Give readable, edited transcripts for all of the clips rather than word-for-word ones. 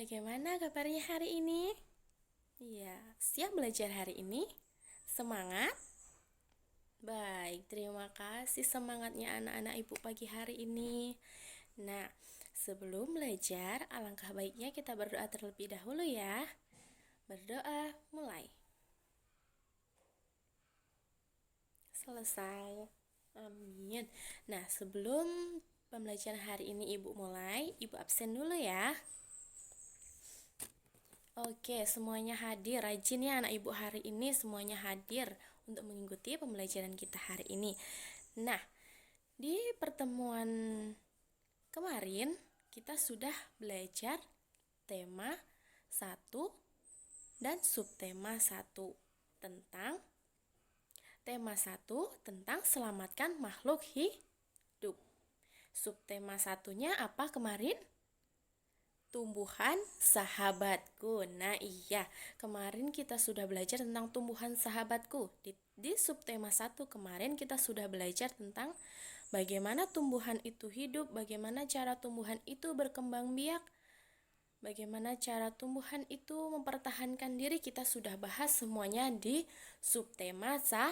Bagaimana kabarnya hari ini? Iya, siap belajar hari ini? Semangat? Baik, terima kasih semangatnya anak-anak ibu pagi hari ini. Nah, sebelum belajar, alangkah baiknya kita berdoa terlebih dahulu ya. Berdoa, mulai. Selesai. Amin. Nah, sebelum pembelajaran hari ini ibu mulai, ibu absen dulu ya. Oke, semuanya hadir. Rajin ya anak ibu hari ini, semuanya hadir untuk mengikuti pembelajaran kita hari ini. Nah, di pertemuan kemarin kita sudah belajar tema 1 dan subtema 1 tentang tema 1 tentang selamatkan makhluk hidup. Subtema satunya apa kemarin? Tumbuhan sahabatku. Nah iya, kemarin kita sudah belajar tentang tumbuhan sahabatku. Di subtema 1 kemarin kita sudah belajar tentang bagaimana tumbuhan itu hidup, bagaimana cara tumbuhan itu berkembang biak, bagaimana cara tumbuhan itu mempertahankan diri. Kita sudah bahas semuanya di subtema 1.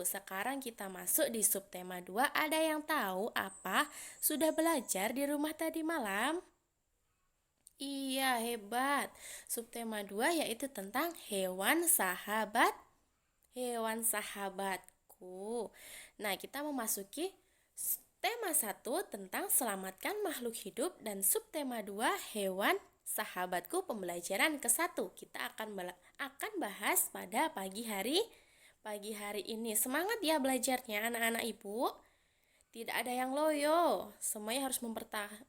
Sekarang kita masuk di subtema 2. Ada yang tahu apa sudah belajar di rumah tadi malam? Iya, hebat. Subtema 2 yaitu tentang hewan sahabatku. Nah, kita memasuki tema 1 tentang selamatkan makhluk hidup dan subtema 2 hewan sahabatku pembelajaran ke-1. Kita akan bahas pada pagi hari ini. Semangat ya belajarnya anak-anak ibu. Tidak ada yang loyo, semuanya harus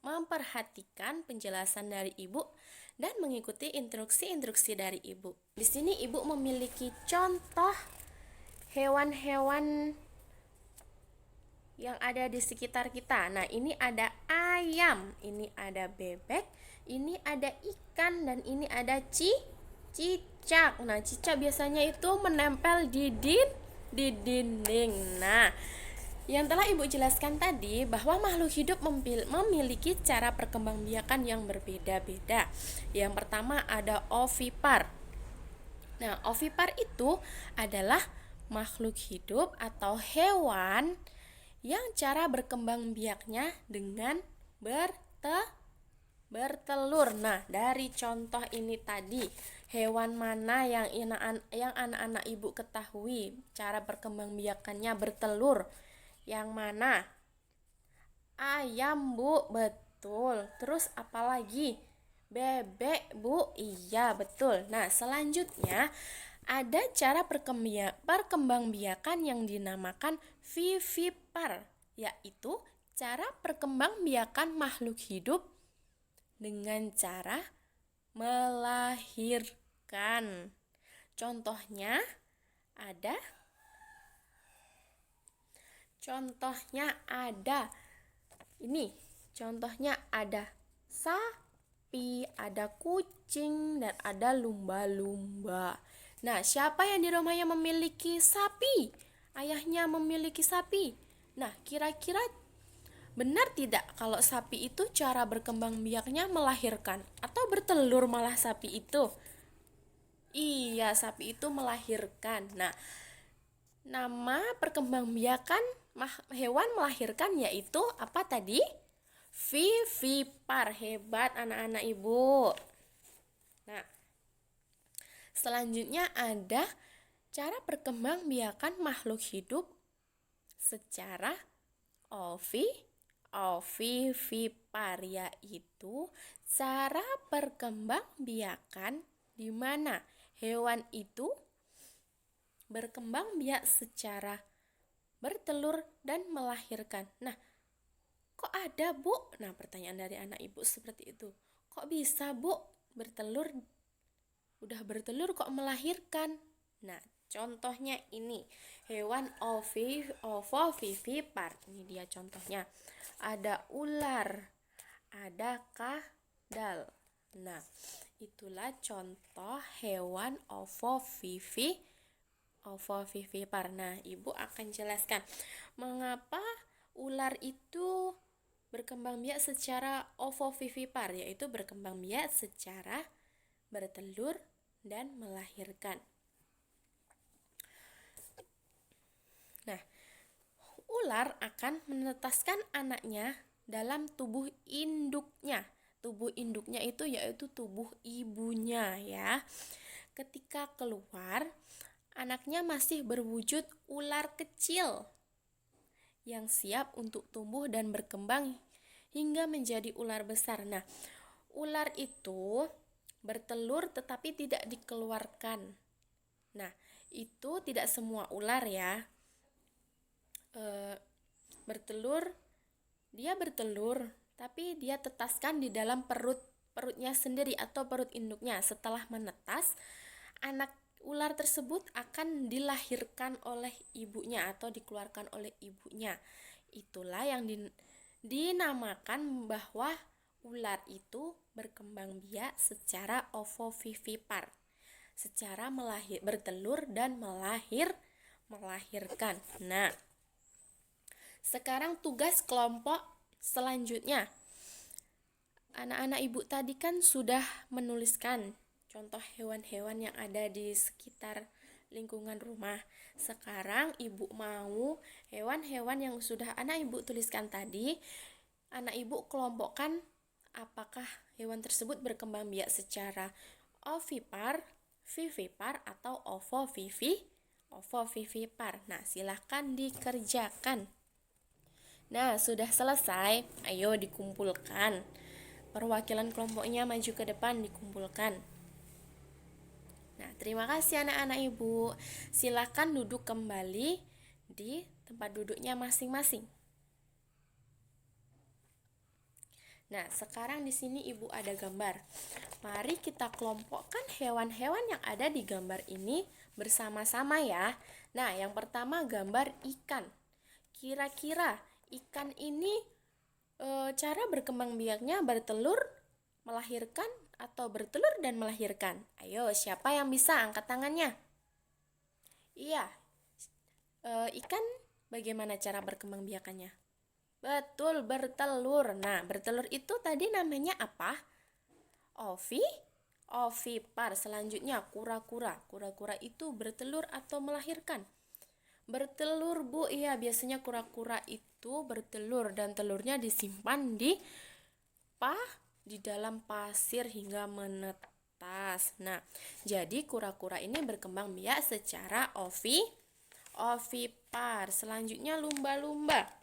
memperhatikan penjelasan dari ibu dan mengikuti instruksi-instruksi dari ibu. Di sini ibu memiliki contoh hewan-hewan yang ada di sekitar kita. Nah, ini ada ayam, ini ada bebek, ini ada ikan, dan ini ada cicak. Nah, cicak biasanya itu menempel di dinding. Nah, yang telah ibu jelaskan tadi bahwa makhluk hidup memiliki cara perkembangbiakan yang berbeda-beda. Yang pertama ada ovipar. Nah, ovipar itu adalah makhluk hidup atau hewan yang cara berkembang biaknya dengan bertelur. Nah, dari contoh ini tadi, hewan mana yang anak-anak ibu ketahui cara berkembang biakannya bertelur? Yang mana? Ayam, Bu. Betul. Terus apalagi? Bebek, Bu. Iya, betul. Nah, selanjutnya ada cara perkembangbiakan yang dinamakan vivipar, yaitu cara perkembangbiakan makhluk hidup dengan cara melahirkan. Contohnya ada ini. Contohnya ada sapi, ada kucing, dan ada lumba-lumba. Nah, siapa yang di rumahnya memiliki sapi? Ayahnya memiliki sapi. Nah, kira-kira benar tidak kalau sapi itu cara berkembang biaknya melahirkan atau bertelur malah sapi itu? Iya, sapi itu melahirkan. Nah, nama perkembangbiakan hewan melahirkan yaitu apa tadi? Vivipar. Hebat anak-anak ibu. Nah, selanjutnya ada cara perkembangbiakan makhluk hidup secara ovivipar, yaitu cara perkembangbiakan di mana hewan itu berkembang biak secara bertelur dan melahirkan. Nah, kok ada, Bu? Nah, pertanyaan dari anak ibu seperti itu. Kok bisa, Bu, udah bertelur kok melahirkan? Nah, contohnya ini, hewan ovovivipar. Ini dia contohnya. Ada ular, ada kadal. Nah, itulah contoh hewan ovovivipar. Nah, ibu akan jelaskan mengapa ular itu berkembang biak secara ovovivipar, yaitu berkembang biak secara bertelur dan melahirkan. Nah, ular akan menetaskan anaknya dalam tubuh induknya. Tubuh induknya itu yaitu tubuh ibunya ya. Ketika keluar, anaknya masih berwujud ular kecil yang siap untuk tumbuh dan berkembang hingga menjadi ular besar. Nah, ular itu bertelur tetapi tidak dikeluarkan. Nah, itu tidak semua ular ya. Dia bertelur tapi dia tetaskan di dalam perutnya sendiri atau perut induknya. Setelah menetas, anak ular tersebut akan dilahirkan oleh ibunya atau dikeluarkan oleh ibunya. Itulah yang dinamakan bahwa ular itu berkembang biak secara ovovivipar, secara bertelur dan melahirkan. Nah, sekarang tugas kelompok selanjutnya. Anak-anak ibu tadi kan sudah menuliskan contoh hewan-hewan yang ada di sekitar lingkungan rumah. Sekarang ibu mau hewan-hewan yang sudah anak ibu tuliskan tadi, anak ibu kelompokkan apakah hewan tersebut berkembang biak secara ovipar, vivipar, atau ovovivipar. Nah, silahkan dikerjakan. Nah, sudah selesai. Ayo dikumpulkan. Perwakilan kelompoknya maju ke depan, dikumpulkan. Nah, terima kasih anak-anak ibu. Silakan duduk kembali di tempat duduknya masing-masing. Nah, sekarang di sini ibu ada gambar. Mari kita kelompokkan hewan-hewan yang ada di gambar ini bersama-sama ya. Nah, yang pertama gambar ikan. Kira-kira ikan ini cara berkembang biaknya bertelur, melahirkan, atau bertelur dan melahirkan? Ayo, siapa yang bisa angkat tangannya? Iya, ikan bagaimana cara berkembang biakannya? Betul, bertelur. Nah, bertelur itu tadi namanya apa? Ovipar. Selanjutnya kura-kura. Kura-kura itu bertelur atau melahirkan? Bertelur, Bu. Iya, biasanya kura-kura itu bertelur dan telurnya disimpan di dalam pasir hingga menetas. Nah, jadi kura-kura ini berkembang biak secara ovipar. Selanjutnya lumba-lumba.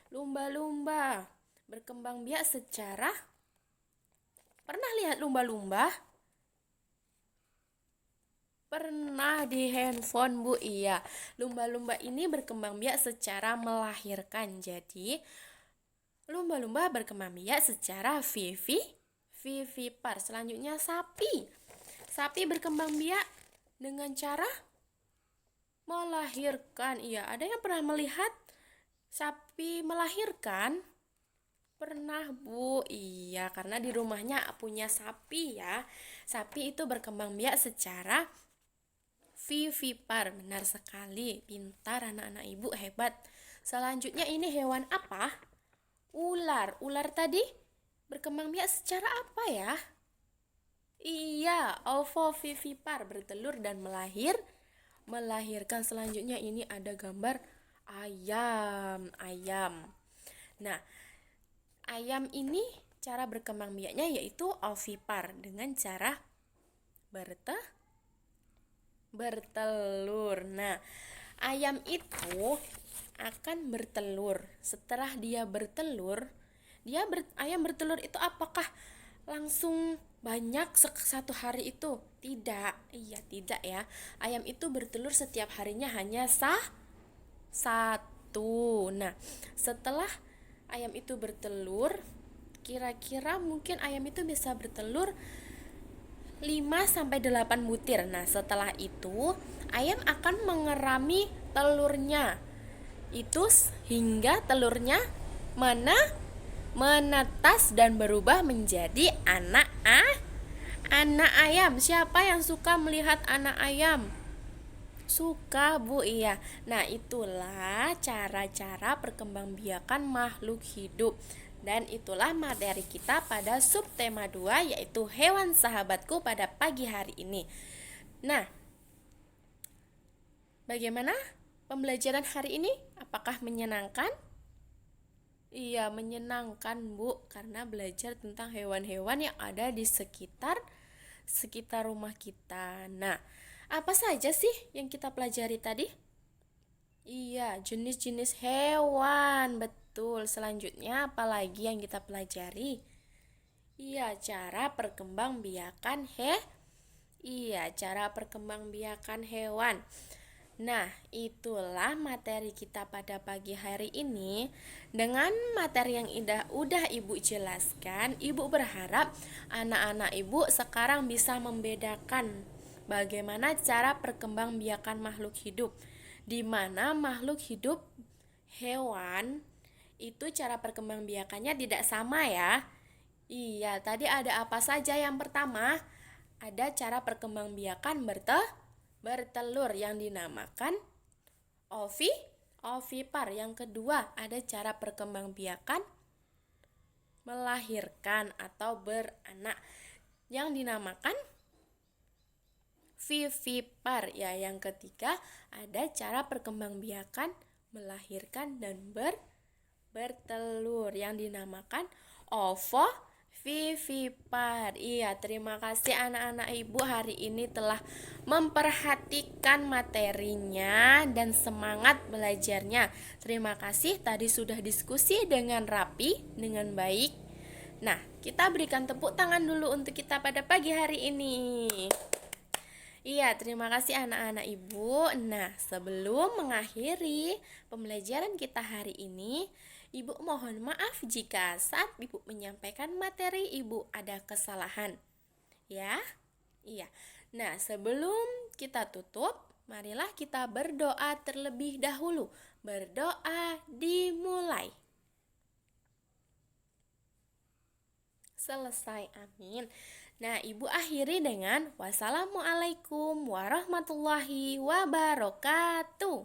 Lumba-lumba berkembang biak secara, pernah lihat lumba-lumba? Pernah di handphone, Bu. Iya, lumba-lumba ini berkembang biak secara melahirkan. Jadi lumba-lumba berkembang biak secara vivipar. Selanjutnya sapi. Sapi berkembang biak dengan cara melahirkan. Iya, ada yang pernah melihat sapi melahirkan? Pernah, Bu. Iya, karena di rumahnya punya sapi ya. Sapi itu berkembang biak secara vivipar. Benar sekali. Pintar anak-anak ibu, hebat. Selanjutnya ini hewan apa? Ular. Ular tadi berkembang biak secara apa ya? Iya, ovovivipar, bertelur dan melahirkan. Selanjutnya ini ada gambar ayam. Nah, ayam ini cara berkembang biaknya yaitu ovipar dengan cara bertelur. Nah, ayam itu akan bertelur. Setelah dia bertelur, ayam bertelur itu apakah langsung banyak satu hari itu? Tidak. Iya, tidak ya. Ayam itu bertelur setiap harinya hanya satu. Nah, setelah ayam itu bertelur, kira-kira mungkin ayam itu bisa bertelur 5-8 butir. Nah, setelah itu ayam akan mengerami telurnya. Itu hingga telurnya menetas dan berubah menjadi anak ayam. Siapa yang suka melihat anak ayam? Suka, Bu. Iya. Nah, itulah cara-cara perkembangbiakan makhluk hidup. Dan itulah materi kita pada subtema 2, yaitu hewan sahabatku pada pagi hari ini. Nah, bagaimana pembelajaran hari ini? Apakah menyenangkan? Iya, menyenangkan, Bu, karena belajar tentang hewan-hewan yang ada di sekitar rumah kita. Nah, apa saja sih yang kita pelajari tadi? Iya, jenis-jenis hewan, betul. Selanjutnya, apa lagi yang kita pelajari? Iya, cara perkembangbiakan Iya, cara perkembangbiakan hewan. Nah, itulah materi kita pada pagi hari ini. Dengan materi yang udah Ibu jelaskan, Ibu berharap anak-anak Ibu sekarang bisa membedakan bagaimana cara perkembangbiakan makhluk hidup. Di mana makhluk hidup hewan itu cara perkembangbiakannya tidak sama ya. Iya, tadi ada apa saja? Yang pertama, ada cara perkembangbiakan bertelur yang dinamakan ovipar. Yang kedua, ada cara perkembangbiakan melahirkan atau beranak yang dinamakan vivipar. Ya, yang ketiga, ada cara perkembangbiakan melahirkan dan bertelur yang dinamakan ovovivipar. Iya, terima kasih anak-anak Ibu hari ini telah memperhatikan materinya dan semangat belajarnya. Terima kasih tadi sudah diskusi dengan rapi, dengan baik. Nah, kita berikan tepuk tangan dulu untuk kita pada pagi hari ini. Iya, terima kasih anak-anak Ibu. Nah, sebelum mengakhiri pembelajaran kita hari ini, Ibu mohon maaf jika saat Ibu menyampaikan materi Ibu ada kesalahan. Ya? Iya. Nah, sebelum kita tutup, marilah kita berdoa terlebih dahulu. Berdoa dimulai. Selesai, amin. Nah, Ibu akhiri dengan wassalamualaikum warahmatullahi wabarakatuh.